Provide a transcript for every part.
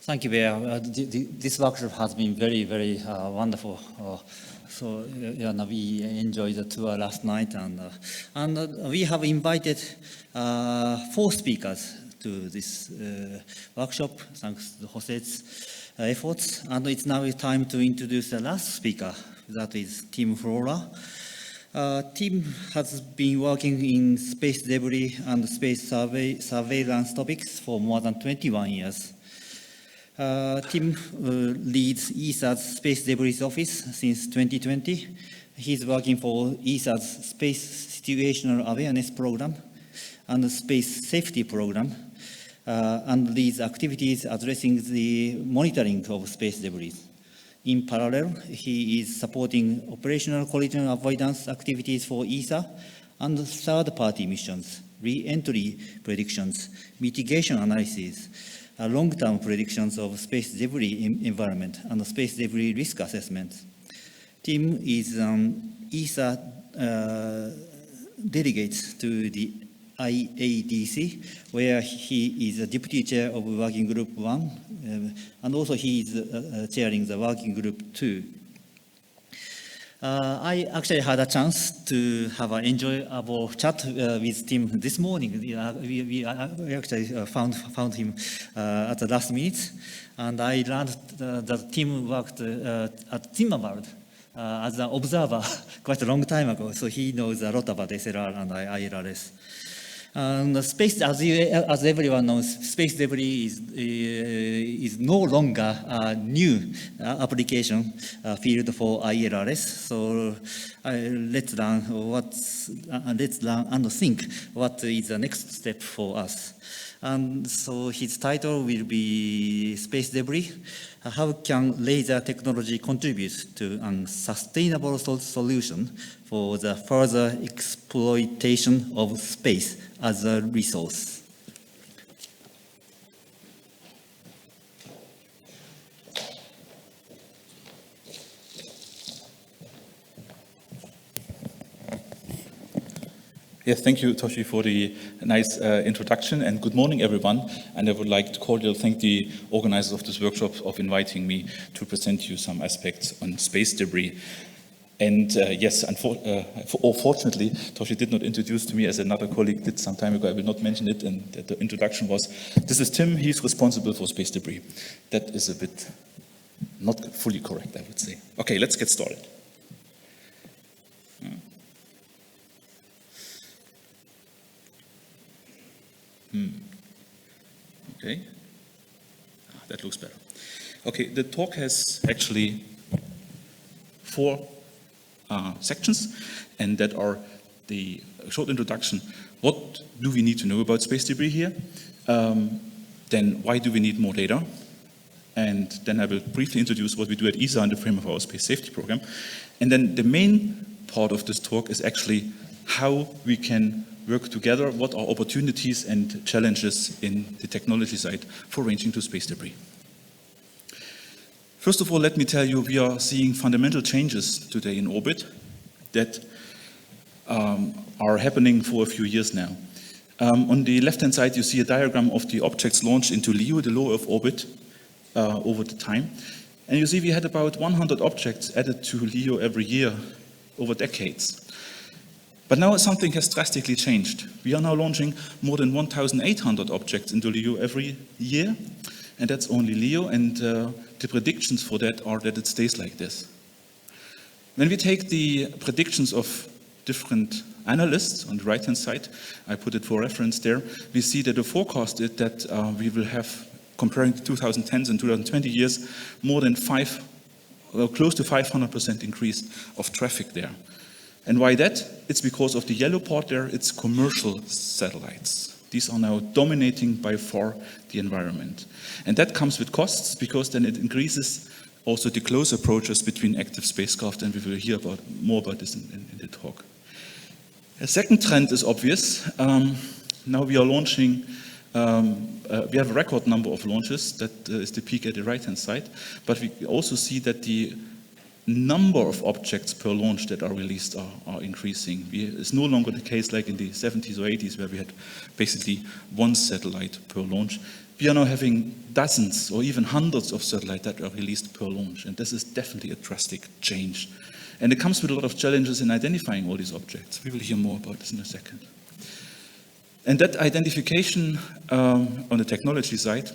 Thank you, Bear. This workshop has been very, very wonderful. We enjoyed the tour last night, and we have invited 4 speakers to this workshop, thanks to Jose's efforts. And it's now time to introduce the last speaker, that is Tim Flohrer. Tim has been working in space debris and space surveillance topics for more than 21 years. Tim leads ESA's Space Debris Office since 2020. He's working for ESA's Space Situational Awareness Program and the Space Safety Program, and leads activities addressing the monitoring of space debris. In parallel, he is supporting operational collision avoidance activities for ESA and third-party missions, re-entry predictions, mitigation analysis, long-term predictions of space debris environment, and space debris risk assessment. Tim is ESA delegate to the IADC, where he is a deputy chair of Working Group 1, and also he is chairing the Working Group 2. I actually had a chance to have an enjoyable chat with Tim this morning. We actually found him at the last minute, and I learned that Tim worked at Timmerwald as an observer quite a long time ago, so he knows a lot about SLR and ILRS. Space, as everyone knows, space debris is no longer a new application field for ILRS. So let's learn and think what is the next step for us. And so his title will be Space Debris: How can laser technology contribute to a sustainable solution for the further exploitation of space as a resource? Yes, thank you, Toshi, for the nice introduction, and good morning, everyone. And I would like to cordially thank the organizers of this workshop of inviting me to present you some aspects on space debris. And yes, unfortunately, Toshi did not introduce to me as another colleague did some time ago. I will not mention it, and the introduction was, this is Tim, he's responsible for space debris. That is a bit not fully correct, I would say. Okay, let's get started. Okay, that looks better. Okay, the talk has actually 4 sections, and that are the short introduction. What do we need to know about space debris here? Then why do we need more data? And then I will briefly introduce what we do at ESA in the frame of our space safety program. And then the main part of this talk is actually how we can work together, what are opportunities and challenges in the technology side for ranging to space debris. First of all, let me tell you, we are seeing fundamental changes today in orbit that are happening for a few years now. On the left-hand side, you see a diagram of the objects launched into LEO, the low Earth orbit, over the time. And you see we had about 100 objects added to LEO every year over decades. But now something has drastically changed. We are now launching more than 1,800 objects into LEO every year, and that's only LEO, and the predictions for that are that it stays like this. When we take the predictions of different analysts on the right-hand side, I put it for reference there, we see that the forecast is that we will have, comparing the 2010s and 2020 years, more than close to 500% increase of traffic there. And why that? It's because of the yellow part there, it's commercial satellites. These are now dominating by far the environment. And that comes with costs, because then it increases also the close approaches between active spacecraft, and we will hear more about this in the talk. A second trend is obvious. Now we are launching, we have a record number of launches, that is the peak at the right-hand side, but we also see that the number of objects per launch that are released are increasing. It's no longer the case like in the 70s or 80s where we had basically one satellite per launch. We are now having dozens or even hundreds of satellites that are released per launch, and this is definitely a drastic change. And it comes with a lot of challenges in identifying all these objects. We will hear more about this in a second. And that identification on the technology side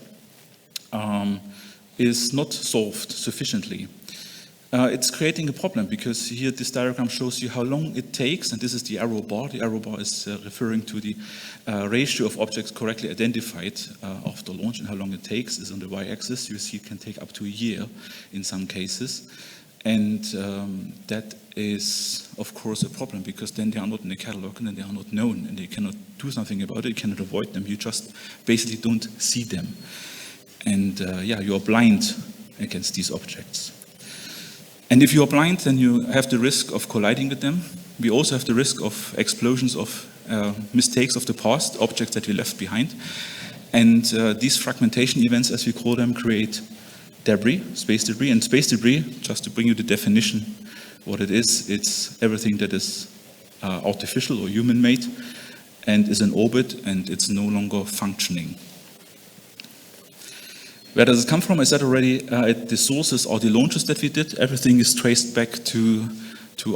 is not solved sufficiently. It's creating a problem because here this diagram shows you how long it takes, and this is the arrow bar. The arrow bar is referring to the ratio of objects correctly identified after launch, and how long it takes is on the y-axis. You see it can take up to a year in some cases. And that is, of course, a problem because then they are not in the catalog and then they are not known and you cannot do something about it, you cannot avoid them, you just basically don't see them. And yeah, you are blind against these objects. And if you are blind, then you have the risk of colliding with them. We also have the risk of explosions of mistakes of the past, objects that we left behind. And these fragmentation events, as we call them, create debris, space debris. And space debris, just to bring you the definition, what it is, it's everything that is artificial or human-made and is in orbit and it's no longer functioning. Where does it come from? I said already, the sources are the launches that we did. Everything is traced back to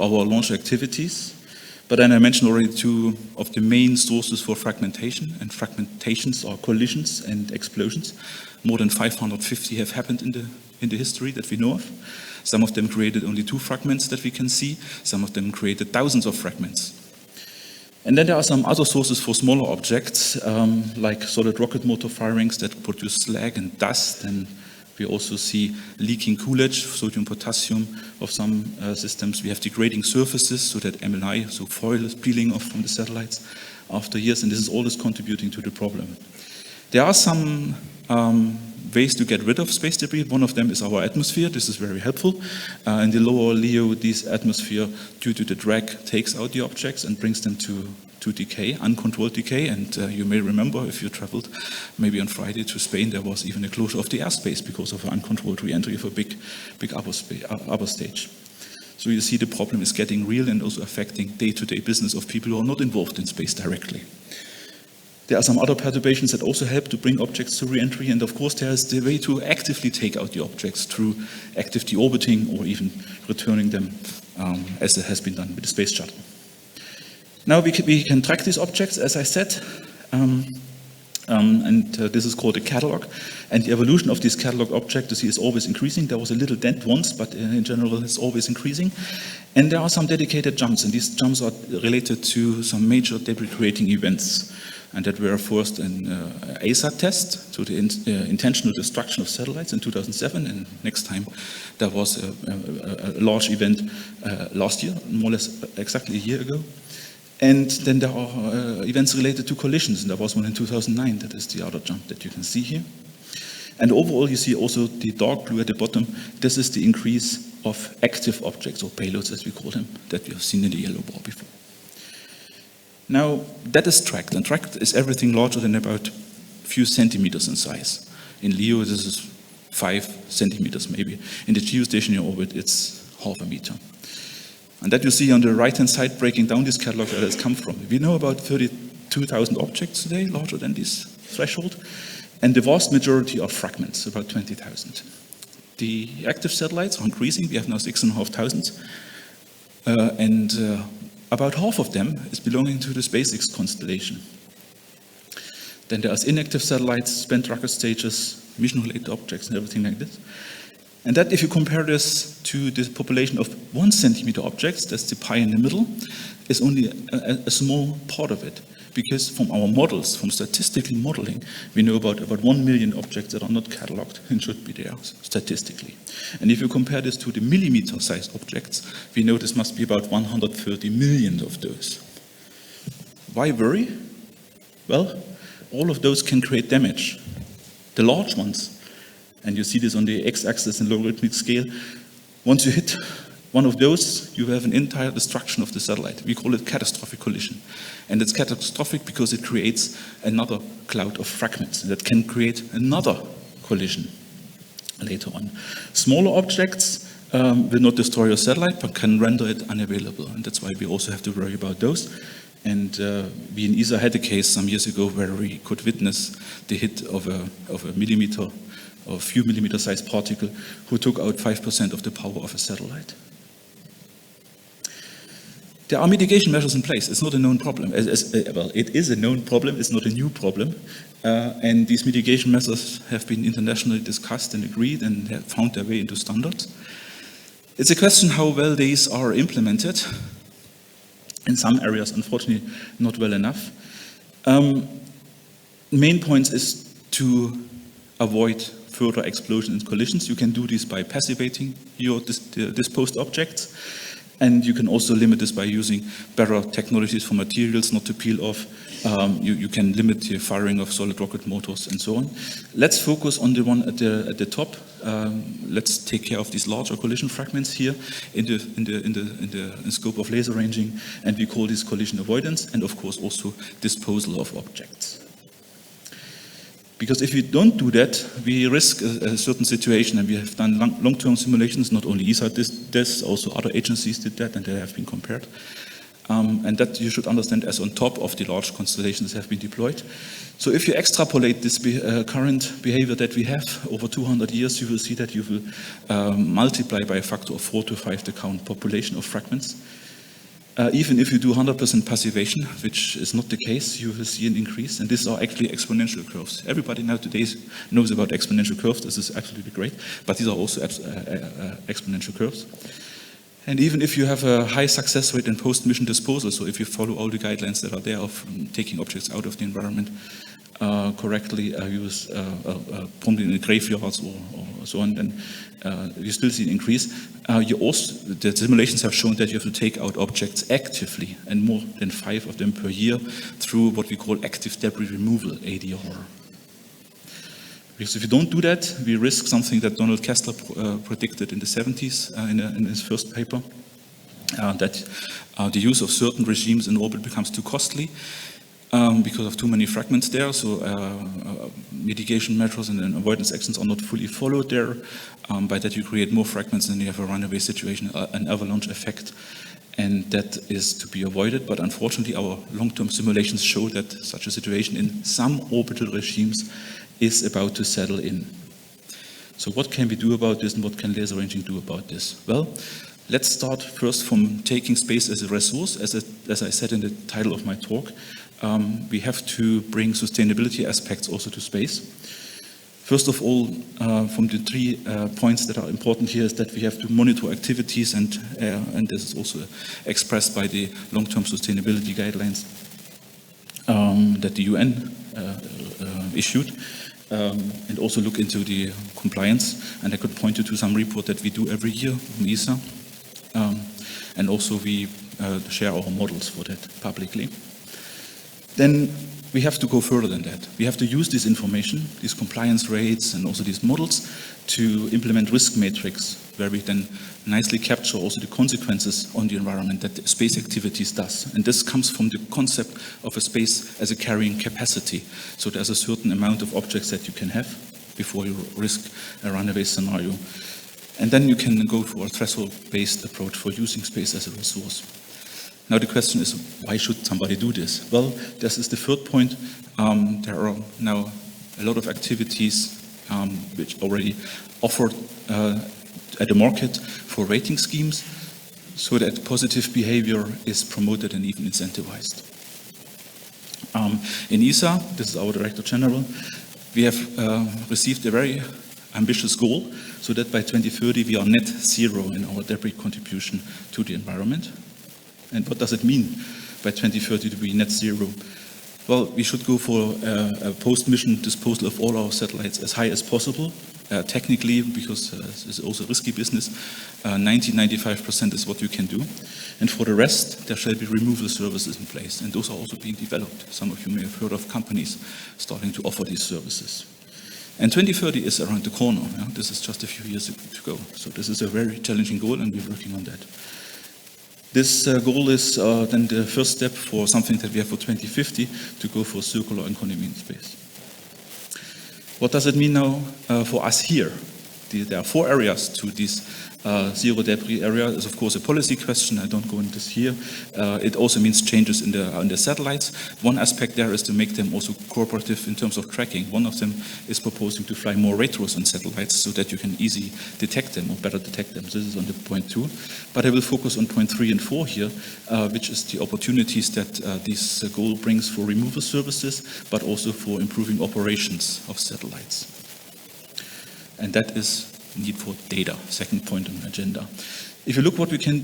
our launch activities. But then I mentioned already two of the main sources for fragmentation, and fragmentations are collisions and explosions. More than 550 have happened in the history that we know of. Some of them created only 2 fragments that we can see. Some of them created thousands of fragments. And then there are some other sources for smaller objects, like solid rocket motor firings that produce slag and dust. And we also see leaking coolage, sodium, potassium of some systems. We have degrading surfaces, so that MLI, so foil is peeling off from the satellites after years. And this is all contributing to the problem. There are some ways to get rid of space debris. One of them is our atmosphere. This is very helpful. In the lower LEO, this atmosphere, due to the drag, takes out the objects and brings them to decay, uncontrolled decay. And you may remember, if you traveled maybe on Friday to Spain, there was even a closure of the airspace because of uncontrolled re-entry of a big upper stage. So you see the problem is getting real and also affecting day-to-day business of people who are not involved in space directly. There are some other perturbations that also help to bring objects to re-entry, and of course there is the way to actively take out the objects through active deorbiting or even returning them as it has been done with the space shuttle. Now we can track these objects, as I said, and this is called a catalog. And the evolution of this catalog object, you see, is always increasing. There was a little dent once, but in general it's always increasing. And there are some dedicated jumps, and these jumps are related to some major debris-creating events. And that were first an ESOC test, so the intentional destruction of satellites in 2007, and next time there was a large event last year, more or less exactly a year ago. And then there are events related to collisions, and there was one in 2009, that is the other jump that you can see here. And overall you see also the dark blue at the bottom, this is the increase of active objects, or payloads as we call them, that we have seen in the yellow bar before. Now, that is tracked, and tracked is everything larger than about a few centimeters in size. In LEO, this is 5 centimeters maybe. In the geostationary orbit, it's half a meter. And that you see on the right-hand side, breaking down this catalog where it's come from. We know about 32,000 objects today, larger than this threshold, and the vast majority are fragments, about 20,000. The active satellites are increasing. We have now 6,500, and about half of them is belonging to the SpaceX constellation. Then there's inactive satellites, spent rocket stages, mission-related objects, and everything like this. And that, if you compare this to the population of 1 centimeter objects, that's the pie in the middle, is only a small part of it. Because from our models, from statistical modeling, we know about 1 million objects that are not cataloged and should be there statistically. And if you compare this to the millimeter-sized objects, we know this must be about 130 million of those. Why worry? Well, all of those can create damage. The large ones, and you see this on the x-axis in logarithmic scale, once you hit one of those, you have an entire destruction of the satellite. We call it catastrophic collision. And it's catastrophic because it creates another cloud of fragments that can create another collision later on. Smaller objects will not destroy your satellite, but can render it unavailable. And that's why we also have to worry about those. And we in ESA had a case some years ago where we could witness the hit of a millimeter or a few millimeter sized particle who took out 5% of the power of a satellite. There are mitigation measures in place. It's not a known problem. Well, it is a known problem. It's not a new problem. And these mitigation measures have been internationally discussed and agreed and have found their way into standards. It's a question how well these are implemented. In some areas, unfortunately, not well enough. Main point is to avoid further explosions and collisions. You can do this by passivating your disposed objects. And you can also limit this by using better technologies for materials not to peel off. You can limit the firing of solid rocket motors and so on. Let's focus on the one at the top. Let's take care of these larger collision fragments here in the scope of laser ranging, and we call this collision avoidance, and of course also disposal of objects. Because if we don't do that, we risk a certain situation, and we have done long-term simulations. Not only ESA did this, also other agencies did that, and they have been compared. And that you should understand as on top of the large constellations that have been deployed. So if you extrapolate this current behavior that we have over 200 years, you will see that you will multiply by a factor of 4 to 5 the current population of fragments. Even if you do 100% passivation, which is not the case, you will see an increase. And these are actually exponential curves. Everybody now today knows about exponential curves. This is absolutely great. But these are also exponential curves. And even if you have a high success rate in post-mission disposal, so if you follow all the guidelines that are there of taking objects out of the environment correctly, use promptly in the graveyards or so on, then you still see an increase. The simulations have shown that you have to take out objects actively, and more than 5 of them per year, through what we call active debris removal, ADR. Because if you don't do that, we risk something that Donald Kessler predicted in the 70s in his first paper, that the use of certain regimes in orbit becomes too costly because of too many fragments there. So mitigation measures and avoidance actions are not fully followed there. By that you create more fragments and you have a runaway situation, an avalanche effect. And that is to be avoided. But unfortunately, our long-term simulations show that such a situation in some orbital regimes is about to settle in. So what can we do about this, and what can laser ranging do about this? Well, let's start first from taking space as a resource. As I said in the title of my talk, we have to bring sustainability aspects also to space. First of all, from the 3 points that are important here is that we have to monitor activities, and this is also expressed by the long-term sustainability guidelines that the UN issued. And also look into the compliance. And I could point you to some report that we do every year in ESA. And also we share our models for that publicly. Then we have to go further than that. We have to use this information, these compliance rates and also these models, to implement risk matrix, where we then nicely capture also the consequences on the environment that space activities does. And this comes from the concept of a space as a carrying capacity. So there's a certain amount of objects that you can have before you risk a runaway scenario. And then you can go for a threshold-based approach for using space as a resource. Now the question is, why should somebody do this? Well, this is the third point. There are now a lot of activities which already offered at the market for rating schemes, so that positive behavior is promoted and even incentivized. In ESA, this is our Director General, we have received a very ambitious goal, so that by 2030 we are net zero in our debris contribution to the environment. And what does it mean by 2030 to be net zero? Well, we should go for a post-mission disposal of all our satellites as high as possible. Technically, because it's also risky business, 90-95% is what you can do. And for the rest, there shall be removal services in place. And those are also being developed. Some of you may have heard of companies starting to offer these services. And 2030 is around the corner. Yeah? This is just a few years to go. So this is a very challenging goal, and we're working on that. This goal is then the first step for something that we have for 2050, to go for circular economy in space. What does it mean now for us here? there are 4 areas to this zero debris area. Is of course a policy question. I don't go into this here. It also means changes in the satellites. One aspect there is to make them also cooperative in terms of tracking. One of them is proposing to fly more retros on satellites so that you can easily detect them or better detect them. This is on the point 2. But I will focus on point 3 and 4 here, which is the opportunities that this goal brings for removal services, but also for improving operations of satellites. And that is need for data, second point on the agenda. If you look what we can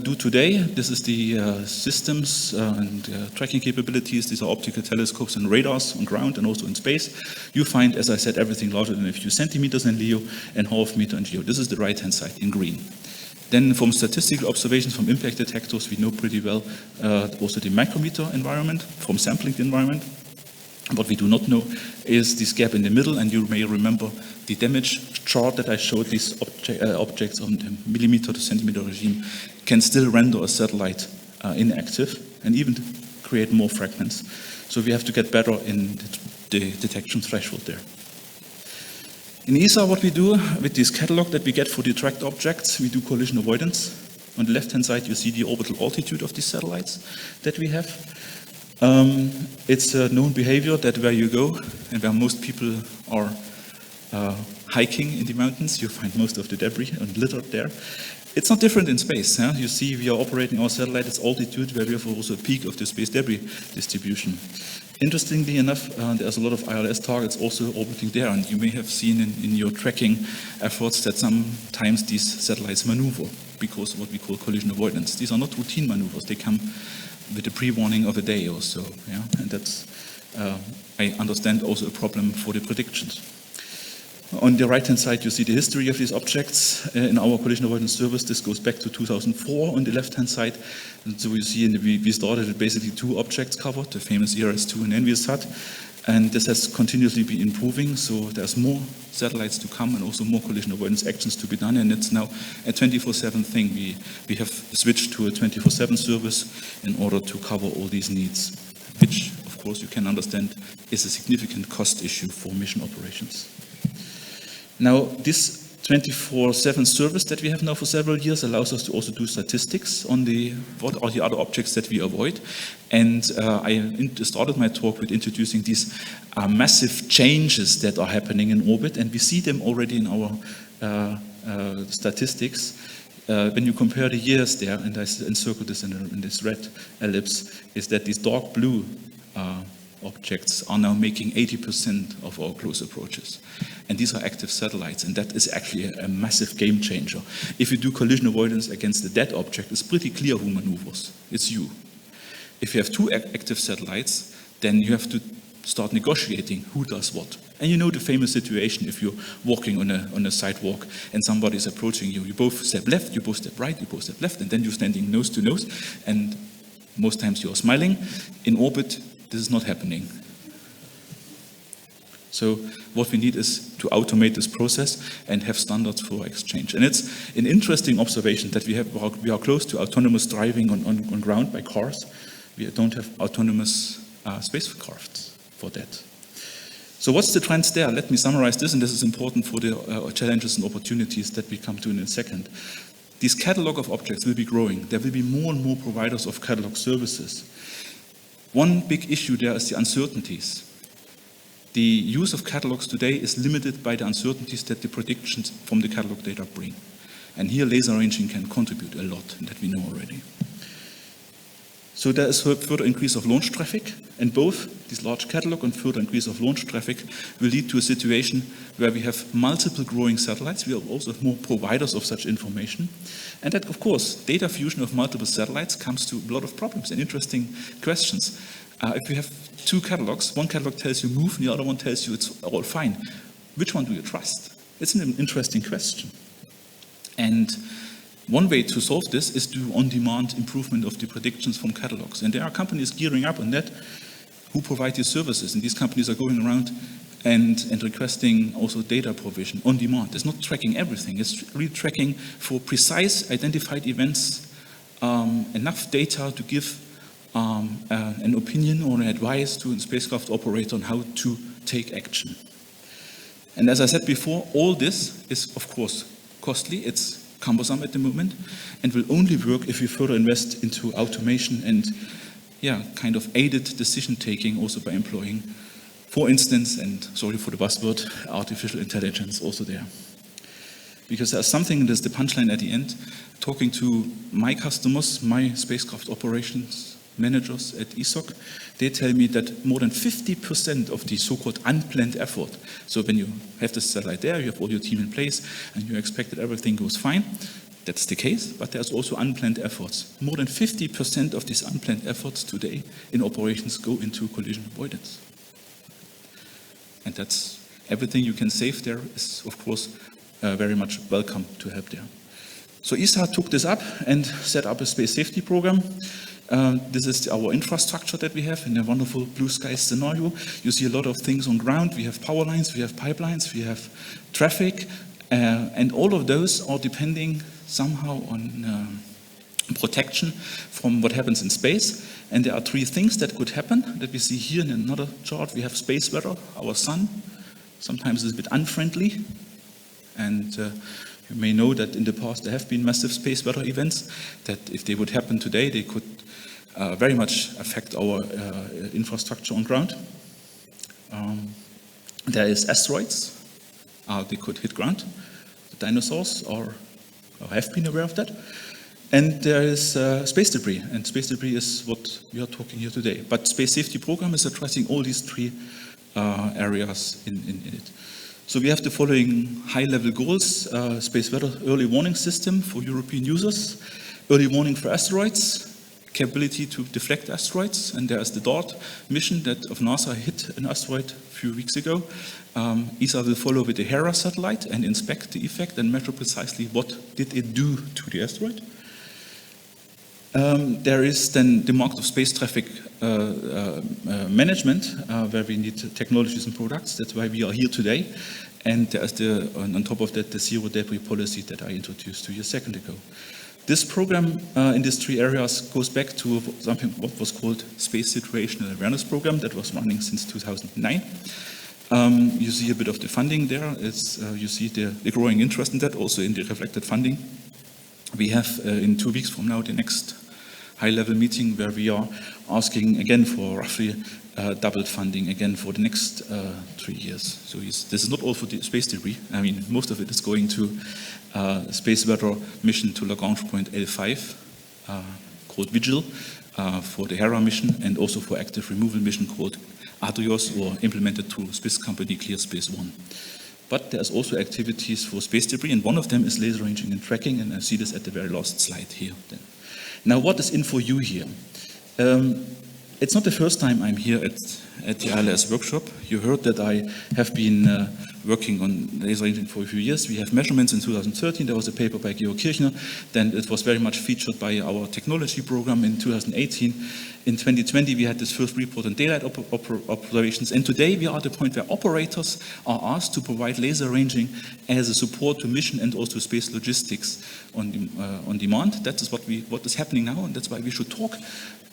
do today, this is the systems and tracking capabilities. These are optical telescopes and radars on ground and also in space. You find, as I said, everything larger than a few centimeters in LEO and half meter in GEO. This is the right-hand side in green. Then from statistical observations from impact detectors, we know pretty well also the micrometer environment, from sampling the environment. What we do not know is this gap in the middle, and you may remember the damage chart that I showed. These objects on the millimeter to centimeter regime can still render a satellite inactive and even create more fragments. So we have to get better in the detection threshold there. In ESA, what we do with this catalog that we get for the tracked objects, we do collision avoidance. On the left-hand side, you see the orbital altitude of these satellites that we have. It's a known behavior that where you go and where most people are hiking in the mountains, you find most of the debris and littered there. It's not different in space. Huh? You see we are operating our satellite at altitude where we have also a peak of the space debris distribution. Interestingly enough, there's a lot of ILS targets also orbiting there, and you may have seen in your tracking efforts that sometimes these satellites maneuver because of what we call collision avoidance. These are not routine maneuvers. They come with a pre-warning of a day or so, yeah? And that's, I understand, also a problem for the predictions. On the right-hand side, you see the history of these objects in our collision avoidance service. This goes back to 2004 on the left-hand side. And so you see, we started with basically 2 objects covered, the famous ERS-2 and ENVIASat. And this has continuously been improving, so there's more satellites to come and also more collision avoidance actions to be done. And it's now a 24/7 thing. We have switched to a 24/7 service in order to cover all these needs, which, of course, you can understand is a significant cost issue for mission operations. Now, this 24/7 service that we have now for several years allows us to also do statistics on what are the other objects that we avoid. And I started my talk with introducing these massive changes that are happening in orbit, and we see them already in our statistics. When you compare the years there, and I encircle this in this red ellipse, is that these dark blue objects are now making 80% of our close approaches. And these are active satellites, and that is actually a massive game changer. If you do collision avoidance against a dead object, it's pretty clear who maneuvers. It's you. If you have 2 active satellites, then you have to start negotiating who does what. And you know the famous situation if you're walking on a sidewalk and somebody is approaching you. You both step left, you both step right, you both step left, and then you're standing nose to nose, and most times you're smiling. In orbit, this is not happening. So what we need is to automate this process and have standards for exchange. And it's an interesting observation that we are close to autonomous driving on ground by cars. We don't have autonomous spacecraft for that. So what's the trends there? Let me summarize this, and this is important for the challenges and opportunities that we come to in a second. This catalog of objects will be growing. There will be more and more providers of catalog services. One big issue there is the uncertainties. The use of catalogs today is limited by the uncertainties that the predictions from the catalog data bring. And here laser ranging can contribute a lot, and that we know already. So there is further increase of launch traffic, and both this large catalog and further increase of launch traffic will lead to a situation where we have multiple growing satellites. We also have more providers of such information. And that, of course, data fusion of multiple satellites comes to a lot of problems and interesting questions. If you have 2 catalogs, one catalog tells you move, and the other one tells you it's all fine. Which one do you trust? It's an interesting question. And one way to solve this is to on-demand improvement of the predictions from catalogs. And there are companies gearing up on that who provide these services. And these companies are going around and requesting also data provision on demand. It's not tracking everything. It's really tracking for precise identified events, enough data to give an opinion or an advice to a spacecraft operator on how to take action. And as I said before, all this is, of course, costly. It's cumbersome at the moment, and will only work if we further invest into automation and, kind of aided decision-taking also by employing, for instance, and sorry for the buzzword, artificial intelligence also there. Because there's something, there's the punchline at the end, talking to my customers, my spacecraft operations managers at ESOC, they tell me that more than 50% of the so-called unplanned effort, so when you have the satellite there, you have all your team in place, and you expect that everything goes fine, that's the case, but there's also unplanned efforts. More than 50% of these unplanned efforts today in operations go into collision avoidance. And that's everything you can save there is, of course, very much welcome to help there. So ESA took this up and set up a space safety program. This is our infrastructure that we have in a wonderful blue sky scenario. You see a lot of things on ground. We have power lines, we have pipelines, we have traffic, and all of those are depending somehow on protection from what happens in space. And there are three things that could happen that we see here in another chart. We have space weather, our sun, sometimes is a bit unfriendly. And you may know that in the past there have been massive space weather events that if they would happen today, they could very much affect our infrastructure on ground. There is asteroids, they could hit ground. The dinosaurs are have been aware of that. And there is space debris, and space debris is what we are talking here today. But Space Safety Program is addressing all these three areas in it. So we have the following high-level goals: space weather early warning system for European users, early warning for asteroids, capability to deflect asteroids, and there is the DART mission that of NASA hit an asteroid a few weeks ago. ESA will follow with the Hera satellite and inspect the effect and measure precisely what did it do to the asteroid. There is then the market of space traffic management, where we need technologies and products. That's why we are here today. And there's on top of that, the zero debris policy that I introduced to you a second ago. This program in these three areas goes back to something what was called Space Situational Awareness Program that was running since 2009. You see a bit of the funding there. You see the growing interest in that, also in the reflected funding. We have in 2 weeks from now the next high-level meeting where we are asking again for roughly doubled funding again for the next 3 years. So this is not all for the space debris. I mean, most of it is going to space weather mission to Lagrange point L5 called Vigil for the Hera mission, and also for active removal mission called Adrios, or implemented through Swiss company ClearSpace One. But there's also activities for space debris, and one of them is laser ranging and tracking, and I see this at the very last slide here. Now, what is in for you here? It's not the first time I'm here at the ILS workshop. You heard that I have been working on laser ranging for a few years. We have measurements in 2013. There was a paper by Georg Kirchner. Then it was very much featured by our technology program in 2018. In 2020, we had this first report on daylight observations. And today, we are at the point where operators are asked to provide laser ranging as a support to mission and also space logistics on demand. That is what is happening now, and that's why we should talk.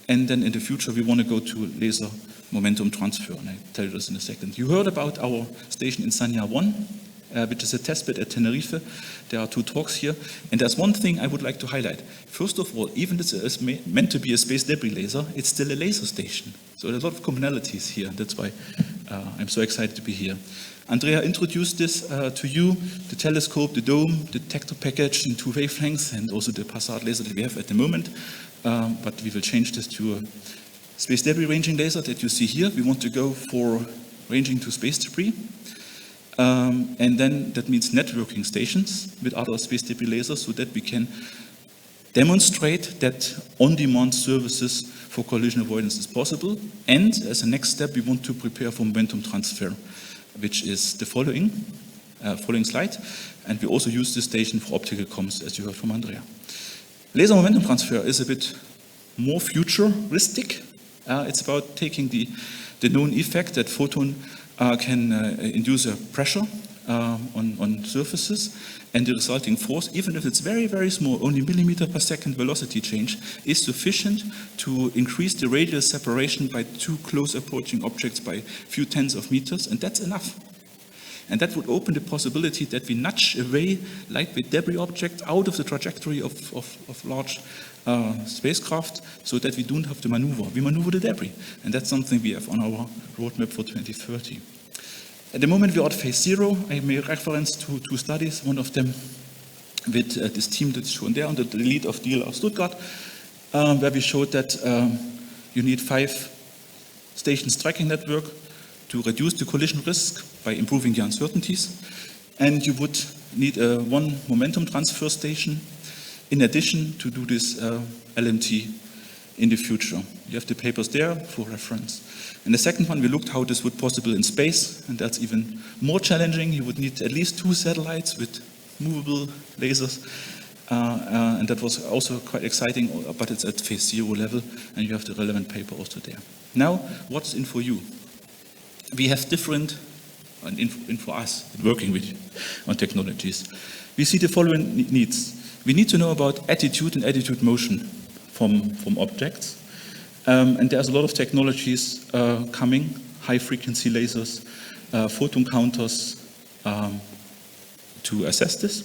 And then in the future, we want to go to laser momentum transfer, and I'll tell you this in a second. You heard about our station in Sanya 1, which is a testbed at Tenerife. There are 2 talks here, and there's one thing I would like to highlight. First of all, even if it's meant to be a space debris laser, it's still a laser station. So there's a lot of commonalities here, and that's why I'm so excited to be here. Andrea introduced this to you, the telescope, the dome, the detector package in 2 wavelengths, and also the Passat laser that we have at the moment. But we will change this to a space debris ranging laser that you see here. We want to go for ranging to space debris. And then that means networking stations with other space debris lasers so that we can demonstrate that on-demand services for collision avoidance is possible. And as a next step, we want to prepare for momentum transfer, which is the following slide. And we also use this station for optical comms, as you heard from Andrea. Laser momentum transfer is a bit more futuristic. It's about taking the known effect that photon can induce a pressure on surfaces, and the resulting force, even if it's very, very small, only millimeter per second velocity change, is sufficient to increase the radial separation by 2 close approaching objects by a few tens of meters, and that's enough. And that would open the possibility that we nudge away lightweight debris objects out of the trajectory of large spacecraft so that we don't have to maneuver. We maneuver the debris. And that's something we have on our roadmap for 2030. At the moment we are at phase 0. I made reference to 2 studies, one of them with this team that's shown there under the lead of DLR Stuttgart, where we showed that you need 5 stations tracking network to reduce the collision risk by improving the uncertainties. And you would need one momentum transfer station in addition to do this LMT in the future. You have the papers there for reference. And the second one, we looked how this would be possible in space, and that's even more challenging. You would need at least 2 satellites with movable lasers, and that was also quite exciting, but it's at phase 0 level, and you have the relevant paper also there. Now, what's in for you? We have different, and in for us, working with on technologies. We see the following needs. We need to know about attitude and attitude motion from objects. And there's a lot of technologies coming, high-frequency lasers, photon counters, to assess this.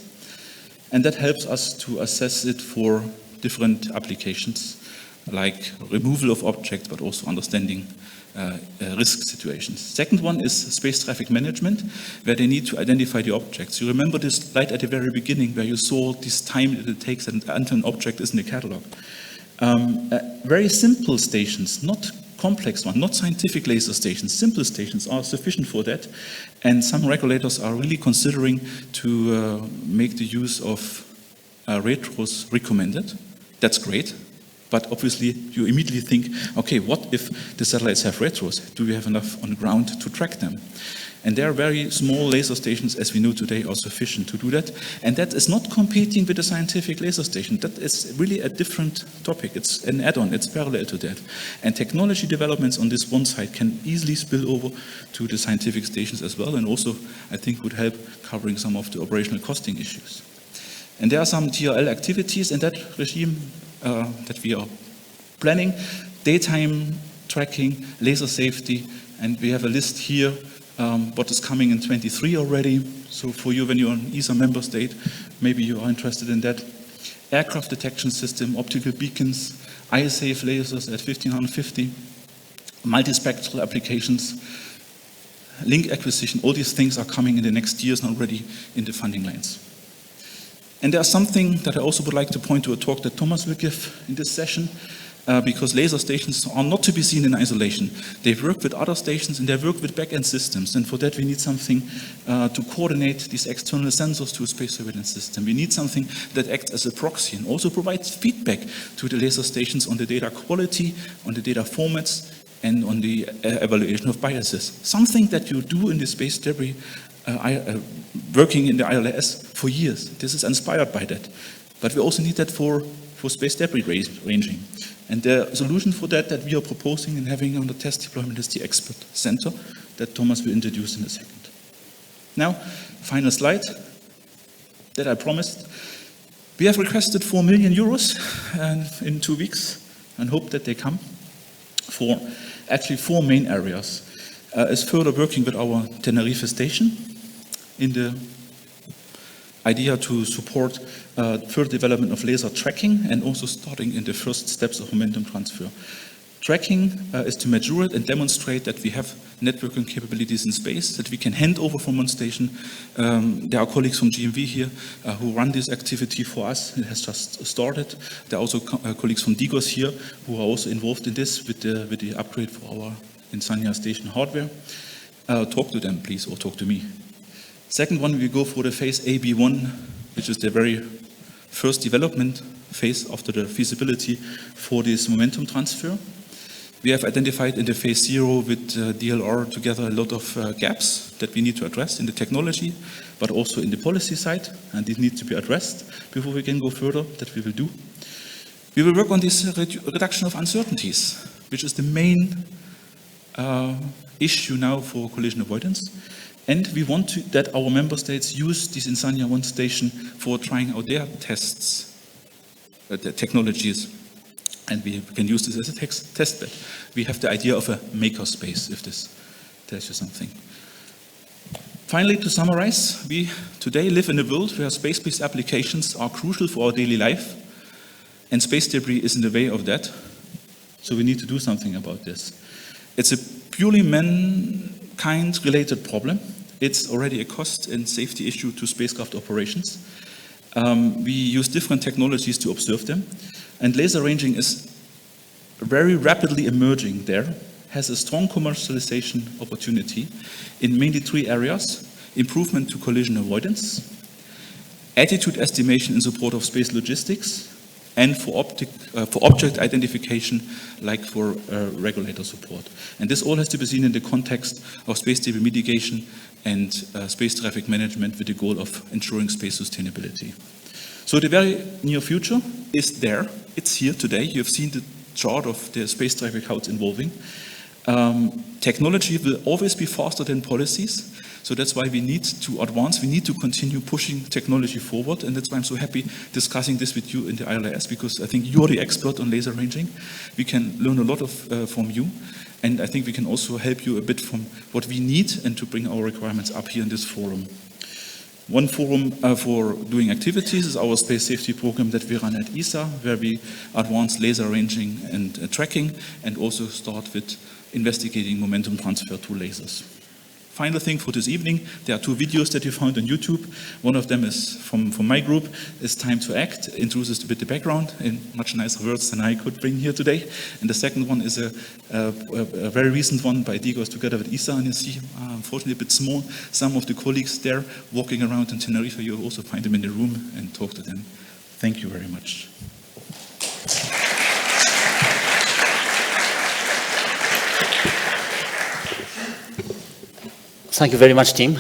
And that helps us to assess it for different applications, like removal of objects, but also understanding risk situations. Second one is space traffic management, where they need to identify the objects. You remember this slide at the very beginning, where you saw this time that it takes until an object is in the catalog. Very simple stations, not complex ones, not scientific laser stations, simple stations are sufficient for that. And some regulators are really considering to make the use of retros recommended. That's great. But obviously, you immediately think, okay, what if the satellites have retros? Do we have enough on the ground to track them? And there are very small laser stations, as we know today, are sufficient to do that. And that is not competing with the scientific laser station. That is really a different topic. It's an add-on. It's parallel to that. And technology developments on this one side can easily spill over to the scientific stations as well, and also, I think, would help covering some of the operational costing issues. And there are some TRL activities in that regime that we are planning: daytime tracking, laser safety, and we have a list here what is coming in 23 already. So for you, when you're an ESA member state, maybe you are interested in that. Aircraft detection system, optical beacons, eye-safe lasers at 1550, multispectral applications, link acquisition, all these things are coming in the next years and already in the funding lines. And there's something that I also would like to point to, a talk that Thomas will give in this session, because laser stations are not to be seen in isolation. They work with other stations and they work with back-end systems, and for that we need something to coordinate these external sensors to a space surveillance system. We need something that acts as a proxy and also provides feedback to the laser stations on the data quality, on the data formats, and on the evaluation of biases. Something that you do in the space debris working in the ILS for years. This is inspired by that. But we also need that for space debris ranging. And the solution for that we are proposing and having on the test deployment is the expert center that Thomas will introduce in a second. Now, final slide that I promised. We have requested 4 million euros in 2 weeks and hope that they come for actually 4 main areas. Is further working with our Tenerife station in the idea to support further development of laser tracking and also starting in the first steps of momentum transfer. Tracking is to mature it and demonstrate that we have networking capabilities in space that we can hand over from one station. There are colleagues from GMV here who run this activity for us. It has just started. There are also colleagues from Digos here who are also involved in this with the upgrade for our Insania station hardware. Talk to them, please, or talk to me. Second one, we go for the phase AB1, which is the very first development phase after the feasibility for this momentum transfer. We have identified in the phase 0 with DLR together a lot of gaps that we need to address in the technology, but also in the policy side, and these need to be addressed before we can go further. That we will do. We will work on this reduction of uncertainties, which is the main issue now for collision avoidance. And we want that our member states use this Insania 1 station for trying out their tests, the technologies, and we can use this as a test bed. We have the idea of a maker space, if this tells you something. Finally, to summarize, we today live in a world where space-based applications are crucial for our daily life, and space debris is in the way of that, so we need to do something about this. It's a purely mankind-related problem. It's already a cost and safety issue to spacecraft operations. We use different technologies to observe them, and laser ranging is very rapidly emerging there, has a strong commercialization opportunity in mainly 3 areas: improvement to collision avoidance, attitude estimation in support of space logistics, and for object identification, like for regulator support. And this all has to be seen in the context of space debris mitigation and space traffic management with the goal of ensuring space sustainability. So the very near future is there. It's here today. You have seen the chart of the space traffic, how it's evolving. Technology will always be faster than policies, so that's why we need to advance, we need to continue pushing technology forward, and that's why I'm so happy discussing this with you in the ILS, because I think you're the expert on laser ranging. We can learn a lot from you, and I think we can also help you a bit from what we need and to bring our requirements up here in this forum. One forum for doing activities is our space safety program that we run at ESA, where we advance laser ranging and tracking, and also start with investigating momentum transfer to lasers. Final thing for this evening, there are 2 videos that you found on YouTube. One of them is from my group, is Time to Act, introduces a bit the background in much nicer words than I could bring here today. And the second one is a very recent one by Digos together with ESA, and you see, unfortunately a bit small, some of the colleagues there walking around in Tenerife. You'll also find them in the room and talk to them. Thank you very much. Thank you very much, Tim.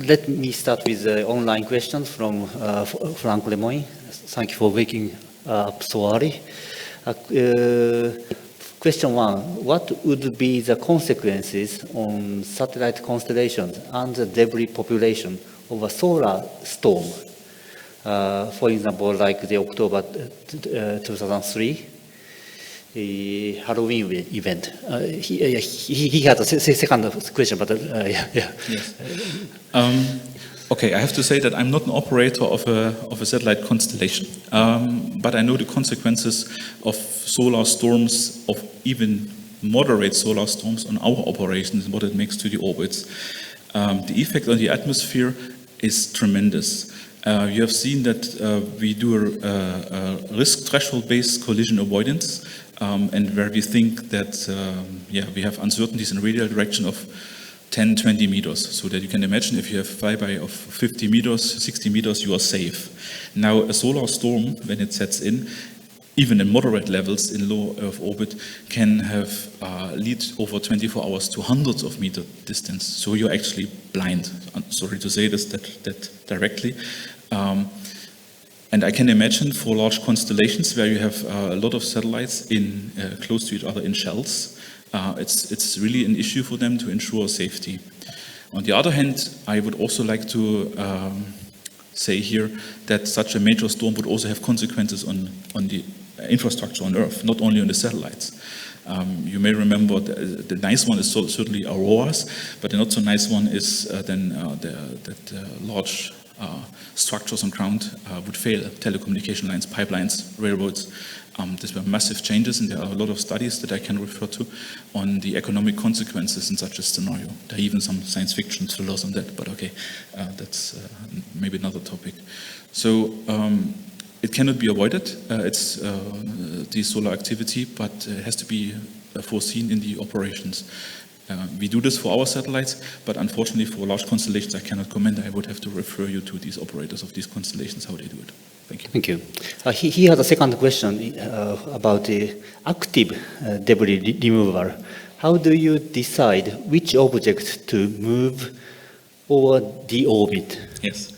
Let me start with the online questions from Frank Lemoyne. Thank you for waking up so early. Question 1, what would be the consequences on satellite constellations and the debris population of a solar storm? For example, like the October 2003. The Halloween event. He had a second question, but yeah. Yes. Okay, I have to say that I'm not an operator of a satellite constellation, but I know the consequences of solar storms, of even moderate solar storms on our operations and what it makes to the orbits. The effect on the atmosphere is tremendous. You have seen that we do a risk threshold-based collision avoidance, and where we think that we have uncertainties in radial direction of 10, 20 meters, so that you can imagine if you have flyby of 50 meters, 60 meters, you are safe. Now, a solar storm, when it sets in, even in moderate levels in low Earth orbit, can have lead over 24 hours to hundreds of meter distance. So you're actually blind. I'm sorry to say this that directly. And I can imagine for large constellations where you have a lot of satellites in close to each other in shells, it's really an issue for them to ensure safety. On the other hand, I would also like to say here that such a major storm would also have consequences on the infrastructure on Earth, not only on the satellites. You may remember the nice one is certainly auroras, but the not so nice one is that large structures on ground would fail, telecommunication lines, pipelines, railroads. These were massive changes, and there are a lot of studies that I can refer to on the economic consequences in such a scenario. There are even some science fiction thrillers on that, but okay, that's maybe another topic. So it cannot be avoided, it's the solar activity, but it has to be foreseen in the operations. We do this for our satellites, but unfortunately for large constellations I cannot comment. I would have to refer you to these operators of these constellations, how they do it. Thank you. Thank you. He had a second question about the active debris removal. How do you decide which object to move or deorbit? Yes,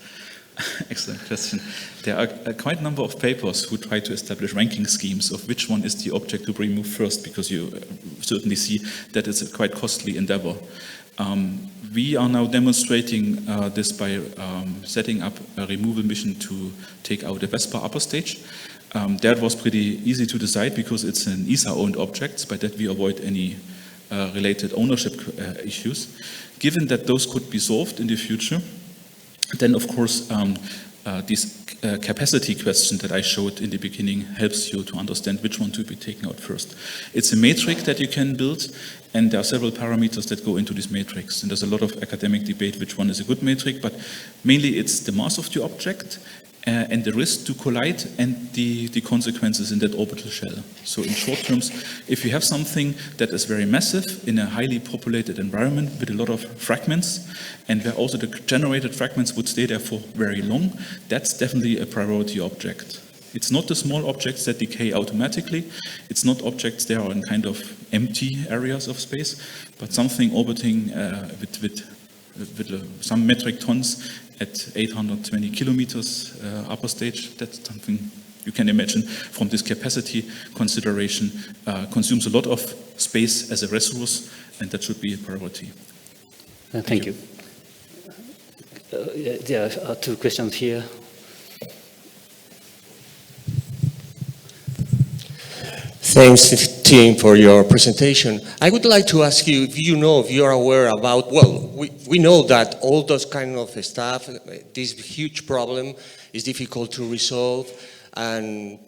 excellent question. There are quite a number of papers who try to establish ranking schemes of which one is the object to remove first, because you certainly see that it's a quite costly endeavor. We are now demonstrating this by setting up a removal mission to take out a Vespa upper stage. That was pretty easy to decide because it's an ESA-owned object. By that we avoid any related ownership issues. Given that those could be solved in the future, then of course this capacity question that I showed in the beginning helps you to understand which one to be taken out first. It's a matrix that you can build, and there are several parameters that go into this matrix. And there's a lot of academic debate which one is a good matrix, but mainly it's the mass of the object and the risk to collide and the consequences in that orbital shell. So in short terms, if you have something that is very massive in a highly populated environment with a lot of fragments, and where also the generated fragments would stay there for very long, that's definitely a priority object. It's not the small objects that decay automatically. It's not objects that are in kind of empty areas of space, but something orbiting with some metric tons at 820 kilometers upper stage. That's something you can imagine from this capacity consideration consumes a lot of space as a resource, and that should be a priority. Thank you. There are two questions here. Thanks, team, for your presentation. I would like to ask you if you are aware about, well, we know that all those kind of stuff, this huge problem is difficult to resolve, and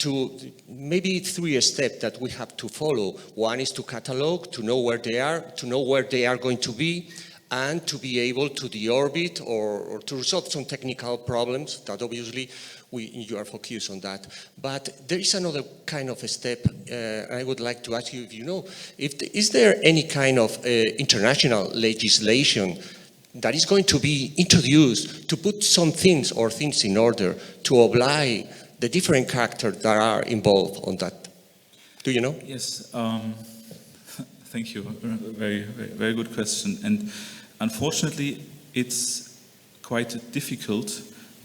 maybe 3 steps that we have to follow. One is to catalog, to know where they are going to be, and to be able to deorbit or to resolve some technical problems that obviously you are focused on that. But there is another kind of a step. I would like to ask you if you know, is there any kind of international legislation that is going to be introduced to put some things in order to oblige the different characters that are involved on that? Do you know? Yes, thank you. Very, very, very good question. And unfortunately, it's quite difficult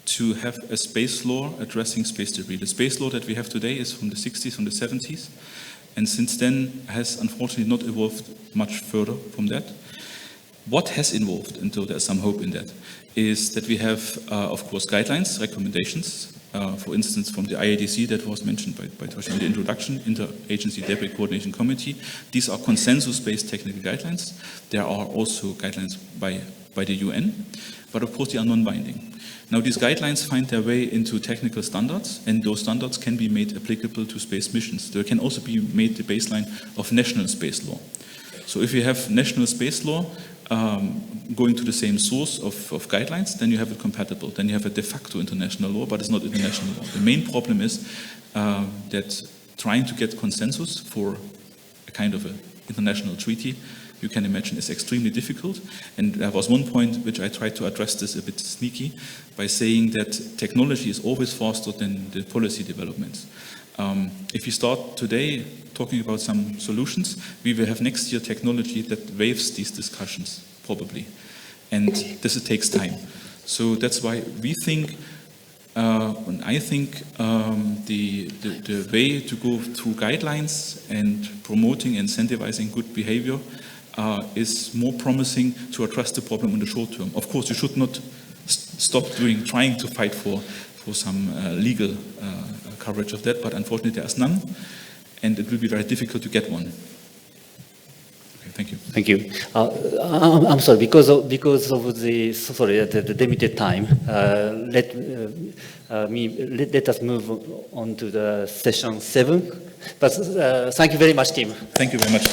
to have a space law addressing space debris. The space law that we have today is from the 60s, from the 70s, and since then has unfortunately not evolved much further from that. What has evolved, and so there's some hope in that, is that we have, of course, guidelines, recommendations, for instance, from the IADC that was mentioned by Toshi in the introduction, Interagency Debris Coordination Committee. These are consensus-based technical guidelines. There are also guidelines by the UN, but of course they are non-binding. Now these guidelines find their way into technical standards, and those standards can be made applicable to space missions. They can also be made the baseline of national space law. So if you have national space law going to the same source of guidelines, then you have it compatible. Then you have a de facto international law, but it's not international law. The main problem is that trying to get consensus for a kind of an international treaty, you can imagine, is extremely difficult. And there was one point which I tried to address this a bit sneaky by saying that technology is always faster than the policy developments. If you start today talking about some solutions, we will have next year technology that waives these discussions, probably. And this takes time. So that's why we think, and I think the way to go through guidelines and promoting, incentivizing good behavior is more promising to address the problem in the short term. Of course, you should not stop trying to fight for some legal coverage of that, but unfortunately there is none, and it will be very difficult to get one. Okay, thank you. Thank you. I'm sorry, because of the limited time. Let us move on to the session 7. But thank you very much, team. Thank you very much.